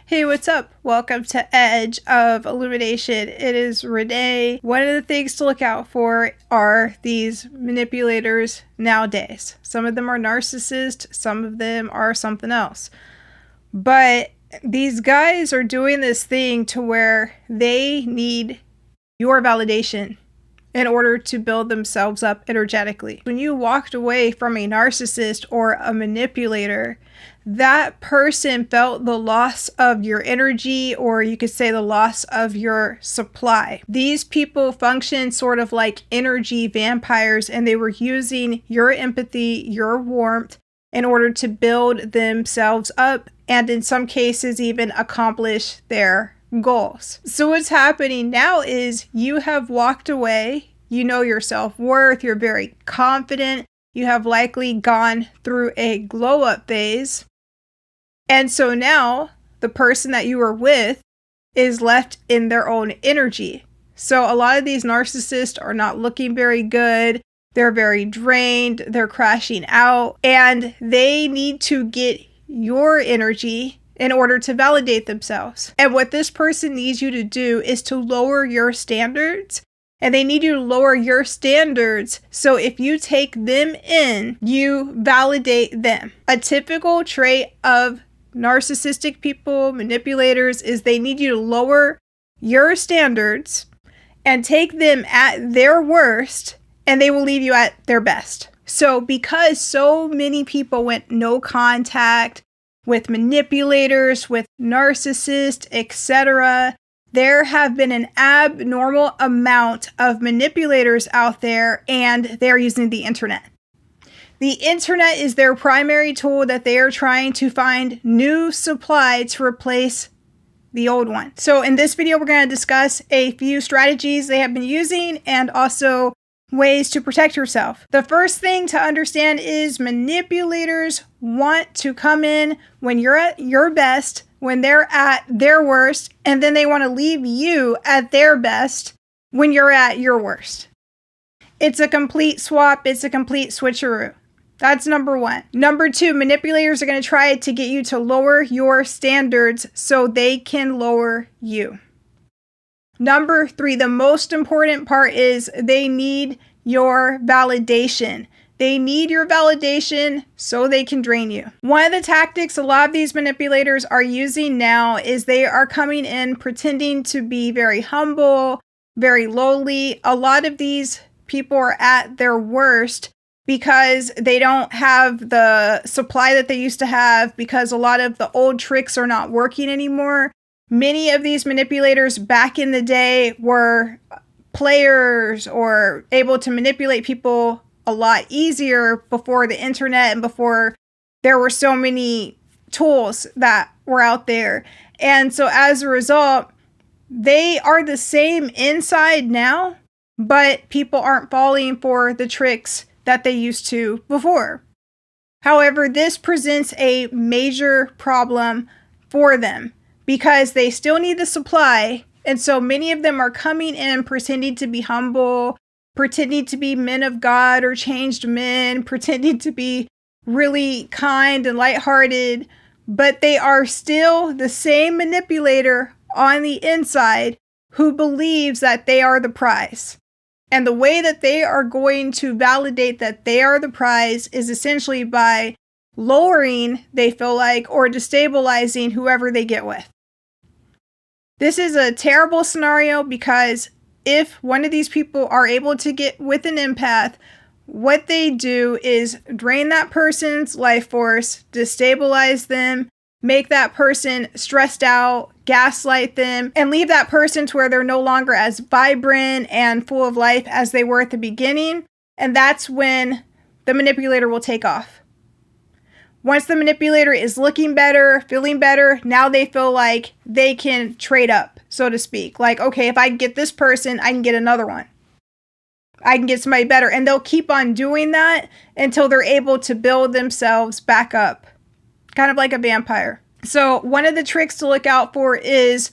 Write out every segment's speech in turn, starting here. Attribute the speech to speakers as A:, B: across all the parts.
A: Hey, what's up? Welcome to Edge of Illumination. It is Renee. One of the things to look out for are these manipulators nowadays. Some of them are narcissists, some of them are something else. But these guys are doing this thing to where they need your validation in order to build themselves up energetically. When you walked away from a narcissist or a manipulator, that person felt the loss of your energy, or you could say the loss of your supply. These people function sort of like energy vampires, and they were using your empathy, your warmth, in order to build themselves up, and in some cases even accomplish their goals. So what's happening now is you have walked away, you know your self-worth, you're very confident, you have likely gone through a glow-up phase, and so now the person that you were with is left in their own energy. So a lot of these narcissists are not looking very good, they're very drained, they're crashing out, and they need to get your energy in order to validate themselves. And what this person needs you to do is to lower your standards. And they need you to lower your standards so if you take them in, you validate them. A typical trait of narcissistic people, manipulators, is they need you to lower your standards and take them at their worst, and they will leave you at their best. So because so many people went no contact with manipulators, with narcissists, etc., there have been an abnormal amount of manipulators out there, and they're using the internet. The internet is their primary tool that they are trying to find new supply to replace the old one. So in this video, we're going to discuss a few strategies they have been using and also ways to protect yourself. The first thing to understand is manipulators want to come in when you're at your best, when they're at their worst, and then they want to leave you at their best when you're at your worst. It's a complete swap. It's a complete switcheroo. That's number one. Number two, manipulators are going to try to get you to lower your standards so they can lower you. Number three, the most important part is they need your validation. They need your validation so they can drain you. One of the tactics a lot of these manipulators are using now is they are coming in pretending to be very humble, very lowly. A lot of these people are at their worst because they don't have the supply that they used to have, because a lot of the old tricks are not working anymore. Many of these manipulators back in the day were players or able to manipulate people a lot easier before the internet and before there were so many tools that were out there. And so as a result, they are the same inside now, but people aren't falling for the tricks that they used to before. However, this presents a major problem for them because they still need the supply. And so many of them are coming in pretending to be humble, pretending to be men of God or changed men, pretending to be really kind and lighthearted, but they are still the same manipulator on the inside who believes that they are the prize. And the way that they are going to validate that they are the prize is essentially by lowering, they feel like, or destabilizing whoever they get with. This is a terrible scenario because if one of these people are able to get with an empath, what they do is drain that person's life force, destabilize them, make that person stressed out, gaslight them, and leave that person to where they're no longer as vibrant and full of life as they were at the beginning. And that's when the manipulator will take off. Once the manipulator is looking better, feeling better, now they feel like they can trade up, so to speak. Like, okay, if I get this person, I can get another one. I can get somebody better. And they'll keep on doing that until they're able to build themselves back up. Kind of like a vampire. So one of the tricks to look out for is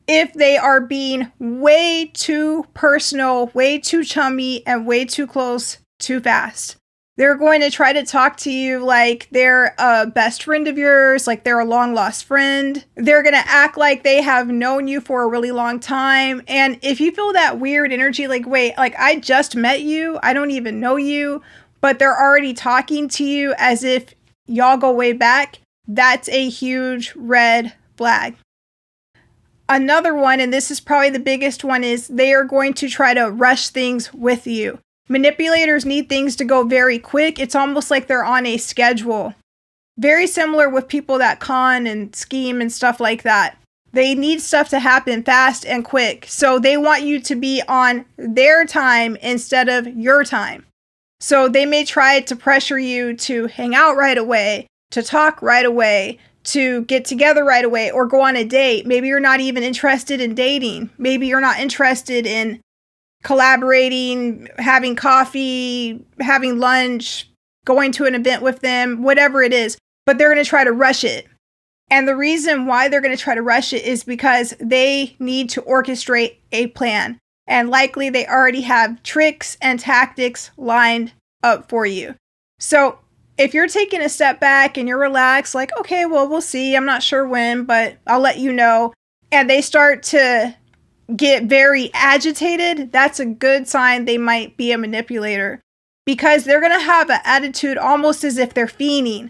A: if they are being way too personal, way too chummy, and way too close too fast. They're going to try to talk to you like they're a best friend of yours, like they're a long lost friend. They're going to act like they have known you for a really long time. And if you feel that weird energy, like, wait, like I just met you, I don't even know you, but they're already talking to you as if y'all go way back, that's a huge red flag. Another one, and this is probably the biggest one, is they are going to try to rush things with you. Manipulators need things to go very quick. It's almost like they're on a schedule. Very similar with people that con and scheme and stuff like that. They need stuff to happen fast and quick. So they want you to be on their time instead of your time. So they may try to pressure you to hang out right away, to talk right away, to get together right away, or go on a date. Maybe you're not even interested in dating. Maybe you're not interested in collaborating, having coffee, having lunch, going to an event with them, whatever it is. But they're going to try to rush it. And the reason why they're going to try to rush it is because they need to orchestrate a plan. And likely they already have tricks and tactics lined up for you. So if you're taking a step back and you're relaxed, like, okay, well, we'll see. I'm not sure when, but I'll let you know. And they start to get very agitated, that's a good sign they might be a manipulator, because they're going to have an attitude almost as if they're fiending,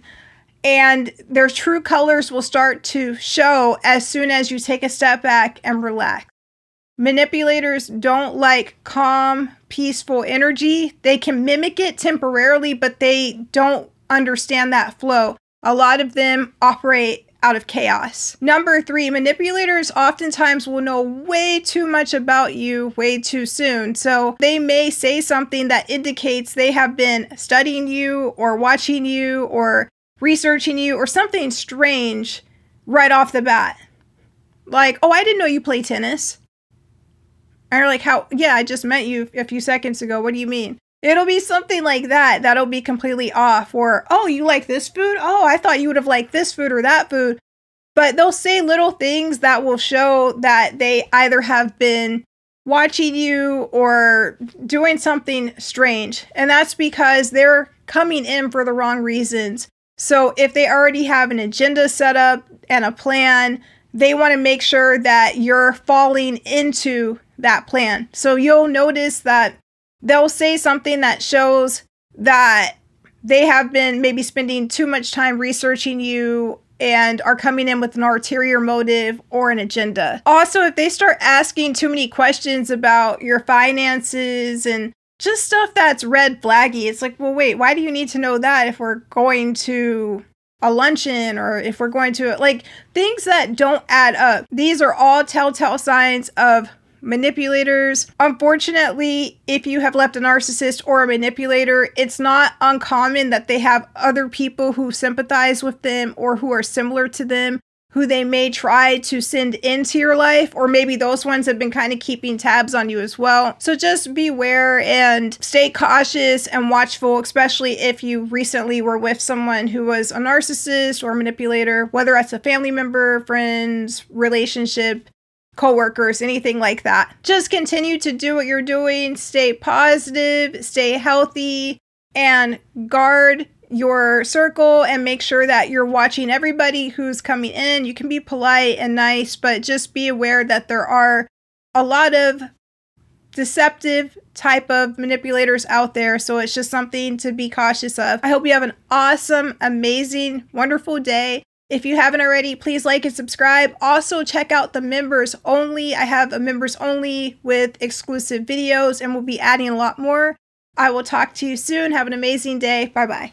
A: and their true colors will start to show as soon as you take a step back and relax. Manipulators don't like calm, peaceful energy. They can mimic it temporarily, but they don't understand that flow. A lot of them operate out of chaos. Number 3, manipulators oftentimes will know way too much about you way too soon. So they may say something that indicates they have been studying you or watching you or researching you or something strange right off the bat. Like, oh, I didn't know you play tennis. And you're like, how? Yeah, I just met you a few seconds ago. What do you mean? It'll be something like that. That'll be completely off. Or, oh, you like this food? Oh, I thought you would have liked this food or that food. But they'll say little things that will show that they either have been watching you or doing something strange. And that's because they're coming in for the wrong reasons. So if they already have an agenda set up and a plan, they want to make sure that you're falling into that plan. So you'll notice that they'll say something that shows that they have been maybe spending too much time researching you and are coming in with an ulterior motive or an agenda. Also, if they start asking too many questions about your finances and just stuff that's red flaggy, it's like, well, wait, why do you need to know that if we're going to a luncheon or if we're going to, like, things that don't add up? These are all telltale signs of manipulators. Unfortunately, if you have left a narcissist or a manipulator, it's not uncommon that they have other people who sympathize with them or who are similar to them, who they may try to send into your life, or maybe those ones have been kind of keeping tabs on you as well. So just beware and stay cautious and watchful, especially if you recently were with someone who was a narcissist or a manipulator, whether that's a family member, friends, relationship, coworkers, anything like that. Just continue to do what you're doing, stay positive, stay healthy, and guard your circle and make sure that you're watching everybody who's coming in. You can be polite and nice, but just be aware that there are a lot of deceptive type of manipulators out there. So it's just something to be cautious of. I hope you have an awesome, amazing, wonderful day. If you haven't already, please like and subscribe. Also, check out the members only. I have a members only with exclusive videos, and we'll be adding a lot more. I will talk to you soon. Have an amazing day. Bye-bye.